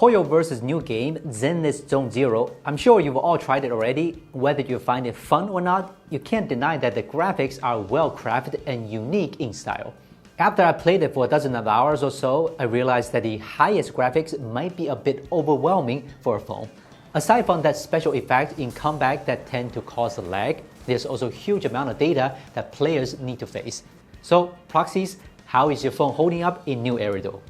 Toyo vs. new game, Zenless Zone Zero. I'm sure you've all tried it already. Whether you find it fun or not, you can't deny that the graphics are well crafted and unique in style. After I played it for a dozen of hours or so, I realized that the highest graphics might be a bit overwhelming for a phone. Aside from that special effect in combat that tend to cause lag, there's also a huge amount of data that players need to face. So, proxies, how is your phone holding up in new Eridu?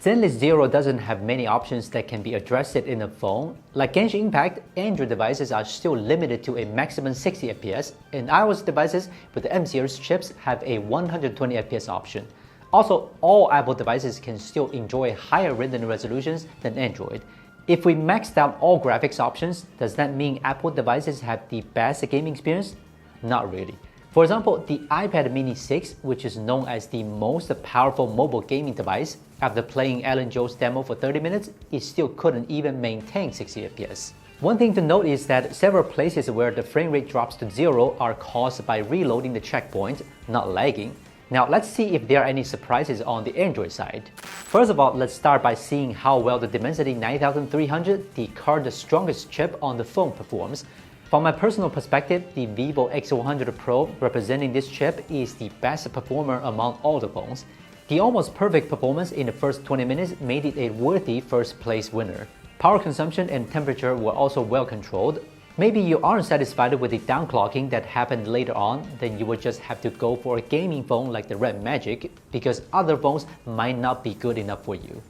Zenless Zero doesn't have many options that can be addressed in a phone. Like Genshin Impact, Android devices are still limited to a maximum 60 FPS, and iOS devices with the M series chips have a 120 FPS option. Also, all Apple devices can still enjoy higher render resolutions than Android. If we maxed out all graphics options, does that mean Apple devices have the best gaming experience? Not really. For example, the iPad mini 6, which is known as the most powerful mobile gaming device, after playing Alan Joe's demo for 30 minutes, it still couldn't even maintain 60 FPS. One thing to note is that several places where the frame rate drops to zero are caused by reloading the checkpoint, not lagging. Now let's see if there are any surprises on the Android side. First of all, let's start by seeing how well the Dimensity 9300, the current strongest chip on the phone, performs. From my personal perspective, the Vivo X100 Pro representing this chip is the best performer among all the phones. The almost perfect performance in the first 20 minutes made it a worthy first place winner. Power consumption and temperature were also well controlled. Maybe you aren't satisfied with the downclocking that happened later on, then you would just have to go for a gaming phone like the Red Magic, because other phones might not be good enough for you.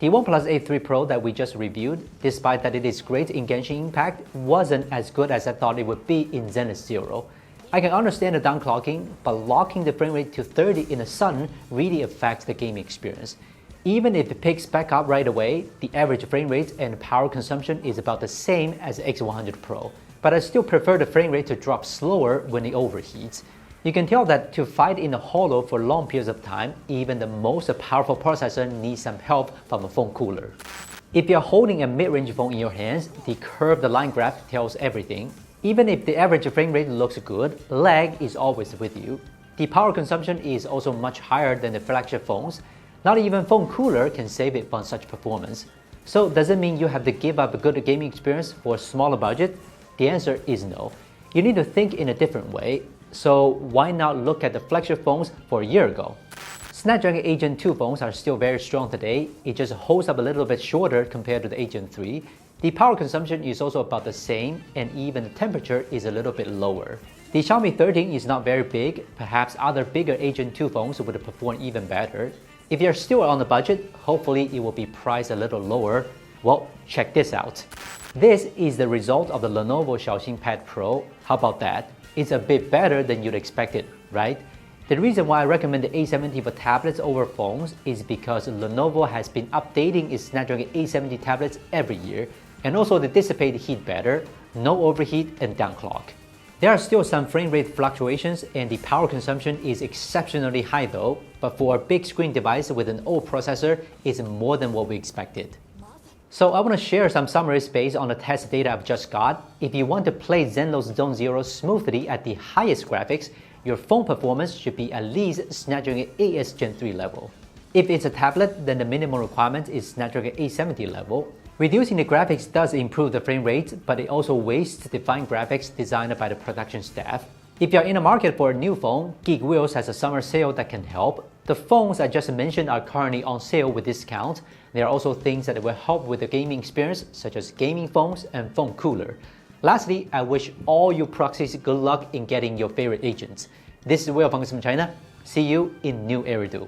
The OnePlus 8 III Pro that we just reviewed, despite that it is great in Genshin Impact, wasn't as good as I thought it would be in Zenless Zero. I can understand the downclocking, but locking the frame rate to 30 in a sudden really affects the gaming experience. Even if it picks back up right away, the average frame rate and power consumption is about the same as the X100 Pro, but I still prefer the frame rate to drop slower when it overheats. You can tell that to fight in a hollow for long periods of time, even the most powerful processor needs some help from a phone cooler. If you're holding a mid-range phone in your hands, the curved line graph tells everything. Even if the average frame rate looks good, lag is always with you. The power consumption is also much higher than the flagship phones. Not even phone cooler can save it from such performance. So does it mean you have to give up a good gaming experience for a smaller budget? The answer is no. You need to think in a different way. So why not look at the flagship phones for a year ago? Snapdragon 8 Gen 2 phones are still very strong today. It just holds up a little bit shorter compared to the 8 Gen 3. The power consumption is also about the same, and even the temperature is a little bit lower. The Xiaomi 13 is not very big. Perhaps other bigger 8 Gen 2 phones would perform even better. If you're still on the budget, hopefully it will be priced a little lower. Well, check this out. This is the result of the Lenovo Xiaoxing Pad Pro. How about that? It's a bit better than you'd expected, right? The reason why I recommend the A70 for tablets over phones is because Lenovo has been updating its Snapdragon A70 tablets every year, and also they dissipate heat better, no overheat and downclock. There are still some frame rate fluctuations and the power consumption is exceptionally high though, but for a big screen device with an old processor, it's more than what we expected. So I want to share some summaries based on the test data I've just got. If you want to play Zenless Zone Zero smoothly at the highest graphics, your phone performance should be at least Snapdragon 8S Gen 3 level. If it's a tablet, then the minimum requirement is Snapdragon 870 level. Reducing the graphics does improve the frame rate, but it also wastes the fine graphics designed by the production staff. If you're in the market for a new phone, Geek Wheels has a summer sale that can help. The phones I just mentioned are currently on sale with discount. There are also things that will help with the gaming experience, such as gaming phones and phone cooler. Lastly, I wish all you proxies good luck in getting your favorite agents. This is Will from Gizmochina. See you in new Eridu.